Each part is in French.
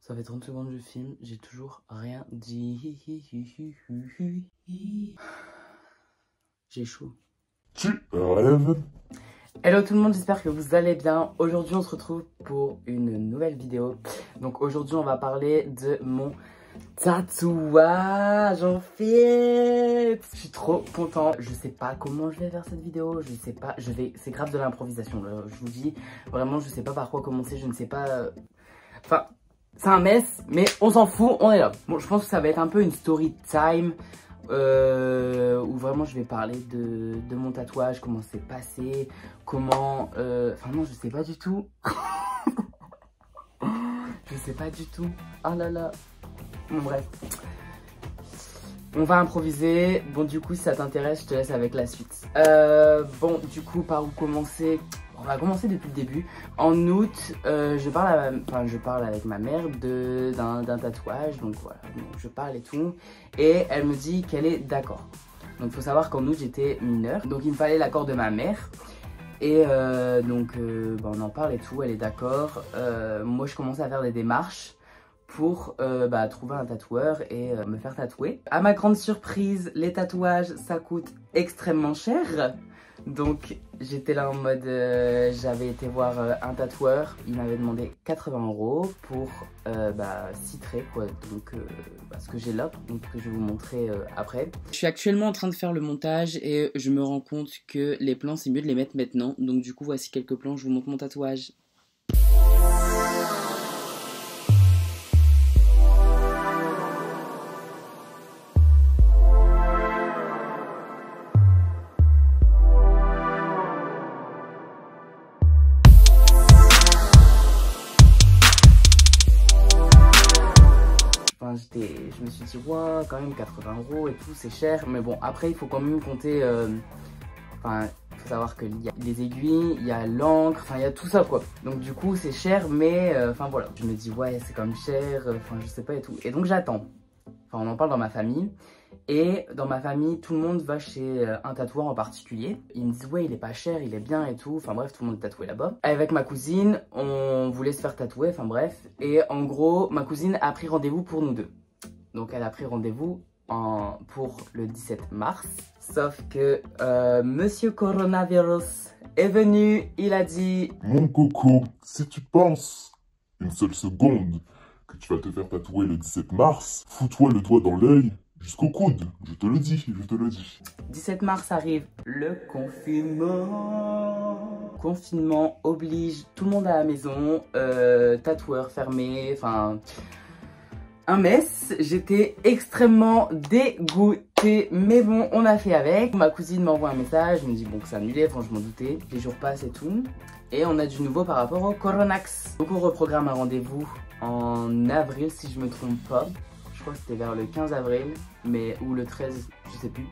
Ça fait 30 secondes que je filme, j'ai toujours rien dit. J'ai chaud. Tu rêves? Hello tout le monde, j'espère que vous allez bien. Aujourd'hui on se retrouve pour une nouvelle vidéo. Donc aujourd'hui on va parler de mon tatouage en fait. Je suis trop content. Je sais pas comment je vais faire cette vidéo. Je sais pas, c'est grave de l'improvisation. Je vous dis, vraiment je sais pas par quoi commencer. Je ne sais pas... Enfin... C'est un mess, mais on s'en fout, on est là. Bon, je pense que ça va être un peu une story time où vraiment je vais parler de mon tatouage, comment c'est passé, comment... Enfin non, je sais pas du tout. Je sais pas du tout. Ah là là. Bon bref. On va improviser. Bon du coup si ça t'intéresse, je te laisse avec la suite. Bon du coup par où commencer? On va commencer depuis le début. En août, je parle avec ma mère d'un tatouage. Donc voilà, donc, je parle et tout. Et elle me dit qu'elle est d'accord. Donc il faut savoir qu'en août, j'étais mineure. Donc il me fallait l'accord de ma mère. Et on en parle et tout, elle est d'accord. Moi, je commence à faire des démarches pour trouver un tatoueur et me faire tatouer. À ma grande surprise, les tatouages, ça coûte extrêmement cher. Donc j'étais là en mode, j'avais été voir un tatoueur, il m'avait demandé 80 € pour 6 traits quoi, donc ce que j'ai là, donc que je vais vous montrer après. Je suis actuellement en train de faire le montage et je me rends compte que les plans c'est mieux de les mettre maintenant, donc du coup voici quelques plans, je vous montre mon tatouage. Je me suis dit, ouais, quand même 80 € et tout, c'est cher. Mais bon, après, il faut quand même compter. Il faut savoir qu'il y a les aiguilles, il y a l'encre, enfin, il y a tout ça, quoi. Donc, du coup, c'est cher, mais voilà. Je me dis, ouais, c'est quand même cher, je sais pas et tout. Et donc, j'attends. Enfin, on en parle dans ma famille. Et dans ma famille, tout le monde va chez un tatoueur en particulier. Ils me disent, ouais, il est pas cher, il est bien et tout. Enfin bref, tout le monde est tatoué là-bas. Avec ma cousine, on voulait se faire tatouer, enfin bref. Et en gros, ma cousine a pris rendez-vous pour nous deux. Donc elle a pris rendez-vous pour le 17 mars. Sauf que Monsieur Coronavirus est venu, il a dit... Mon coco, si tu penses une seule seconde que tu vas te faire tatouer le 17 mars, fous-toi le doigt dans l'œil jusqu'au coude. Je te le dis, je te le dis. 17 mars arrive le confinement. Confinement oblige tout le monde à la maison, tatoueur fermé, enfin... un mess, j'étais extrêmement dégoûtée, mais bon, on a fait avec. Ma cousine m'envoie un message, je me dis bon que c'est annulé, enfin je m'en doutais, les jours passent et tout. Et on a du nouveau par rapport au Coronax. Donc on reprogramme un rendez-vous en avril si je me trompe pas. Je crois que c'était vers le 15 avril, mais ou le 13, je sais plus.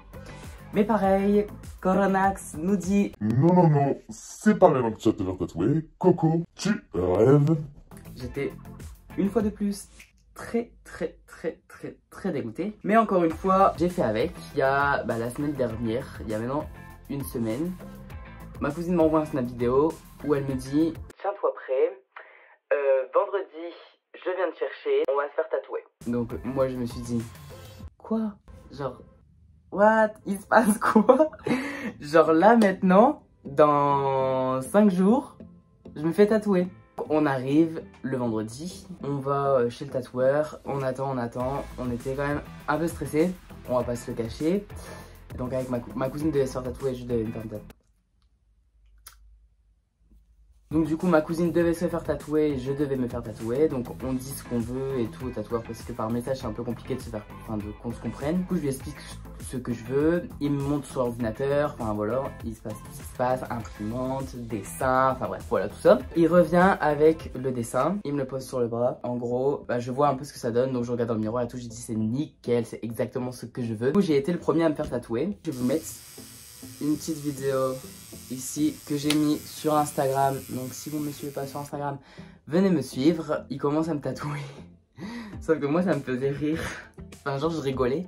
Mais pareil, Coronax nous dit... Non, non, non, c'est pas maintenant que tu vas te faire tatouer. Coco, tu rêves. J'étais une fois de plus très dégoûté. Mais encore une fois, j'ai fait avec. Il y a la semaine dernière, il y a maintenant une semaine, ma cousine m'envoie un snap vidéo où elle me dit tiens-toi prêt, vendredi, je viens te chercher, on va se faire tatouer. Donc moi je me suis dit quoi? Genre, what? Il se passe quoi? Genre là maintenant, dans 5 jours, je me fais tatouer. On arrive le vendredi, on va chez le tatoueur, on attend, on était quand même un peu stressés, on va pas se le cacher. Donc avec ma cousine devait se faire tatouer, je devais me faire tatouer. Donc du coup ma cousine devait se faire tatouer, je devais me faire tatouer. Donc on dit ce qu'on veut et tout au tatoueur parce que par message c'est un peu compliqué de se faire, qu'on se comprenne. Du coup je lui explique ce que je veux, il me montre sur l'ordinateur, enfin voilà, il se passe tout ce qui se passe, imprimante, dessin, enfin bref, voilà tout ça. Il revient avec le dessin, il me le pose sur le bras. En gros, je vois un peu ce que ça donne, donc je regarde dans le miroir et tout, j'ai dit c'est nickel, c'est exactement ce que je veux. Du coup j'ai été le premier à me faire tatouer. Je vais vous mettre une petite vidéo ici que j'ai mis sur Instagram. Donc si vous ne me suivez pas sur Instagram, venez me suivre. Il commence à me tatouer. Sauf que moi ça me faisait rire. Enfin genre je rigolais.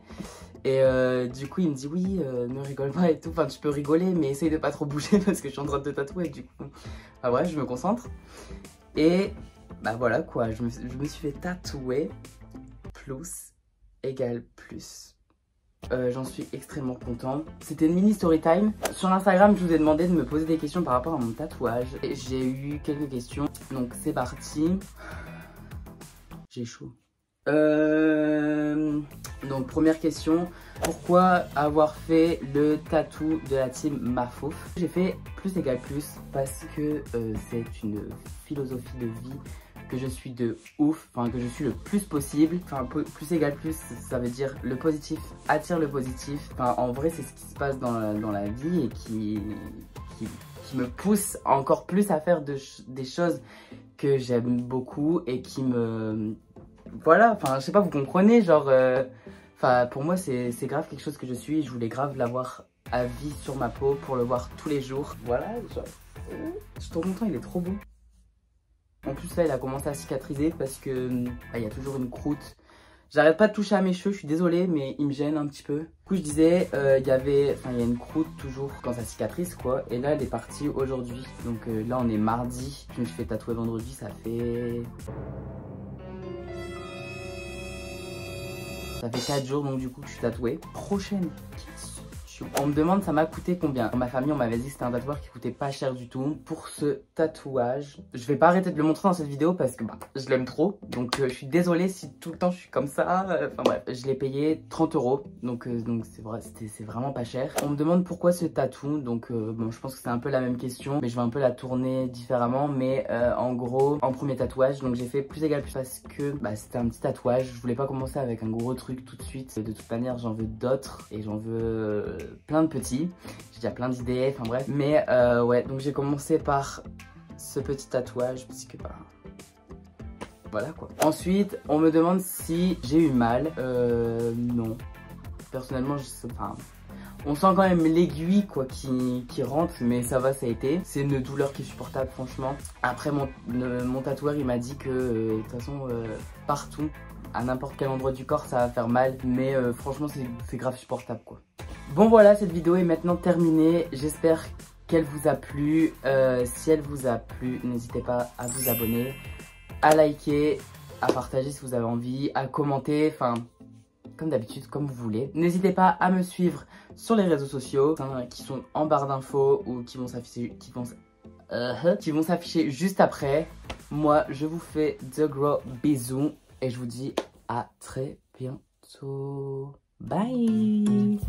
Et du coup il me dit oui ne rigole pas et tout. Enfin tu peux rigoler mais essaye de pas trop bouger parce que je suis en train de te tatouer du coup. Enfin bref je me concentre. Et bah voilà quoi, je me suis fait tatouer plus égale plus. J'en suis extrêmement content. C'était une mini story time. Sur Instagram, je vous ai demandé de me poser des questions par rapport à mon tatouage. J'ai eu quelques questions, donc c'est parti. J'ai chaud. Donc première question, pourquoi avoir fait le tatou de la team Mafouf? J'ai fait plus égale plus parce que c'est une philosophie de vie que je suis de ouf, enfin que je suis le plus possible. Enfin plus égale plus, ça veut dire le positif attire le positif. Enfin en vrai c'est ce qui se passe dans la vie et qui me pousse encore plus à faire des choses que j'aime beaucoup et qui me... Voilà, enfin je sais pas, vous comprenez, genre... Enfin pour moi c'est grave quelque chose que je suis. Je voulais grave l'avoir à vie sur ma peau pour le voir tous les jours. Voilà, genre... Je suis trop content, il est trop beau. En plus là il a commencé à cicatriser parce que il y a toujours une croûte. J'arrête pas de toucher à mes cheveux, je suis désolée mais il me gêne un petit peu. Du coup je disais il y a une croûte toujours quand ça cicatrise quoi. Et là elle est partie aujourd'hui. Donc là on est mardi. Je me suis fait tatouer vendredi, ça fait 4 jours donc du coup que je suis tatouée. Prochaine question. On me demande ça m'a coûté combien. Dans ma famille on m'avait dit que c'était un tatouage qui coûtait pas cher du tout. Pour ce tatouage, je vais pas arrêter de le montrer dans cette vidéo parce que je l'aime trop. Donc je suis désolée si tout le temps je suis comme ça. Enfin bref, je l'ai payé 30 €. Donc c'est vrai, c'est vraiment pas cher. On me demande pourquoi ce tatou. Donc bon je pense que c'est un peu la même question. Mais je vais un peu la tourner différemment. Mais en gros, en premier tatouage, donc j'ai fait plus égal plus parce que c'était un petit tatouage. Je voulais pas commencer avec un gros truc tout de suite. De toute manière j'en veux d'autres et j'en veux... plein de petits, j'ai déjà plein d'idées, enfin bref. Mais ouais, donc j'ai commencé par ce petit tatouage parce que voilà quoi. Ensuite, on me demande si j'ai eu mal. Non. Personnellement, on sent quand même l'aiguille quoi qui rentre, mais ça va, ça a été. C'est une douleur qui est supportable franchement. Après mon tatoueur il m'a dit que de toute façon partout, à n'importe quel endroit du corps ça va faire mal, mais franchement c'est grave supportable quoi. Bon voilà, cette vidéo est maintenant terminée, j'espère qu'elle vous a plu. Si elle vous a plu, n'hésitez pas à vous abonner, à liker, à partager si vous avez envie, à commenter, enfin comme d'habitude, comme vous voulez. N'hésitez pas à me suivre sur les réseaux sociaux qui sont en barre d'infos ou qui vont s'afficher juste après. Moi, je vous fais de gros bisous et je vous dis à très bientôt. Bye!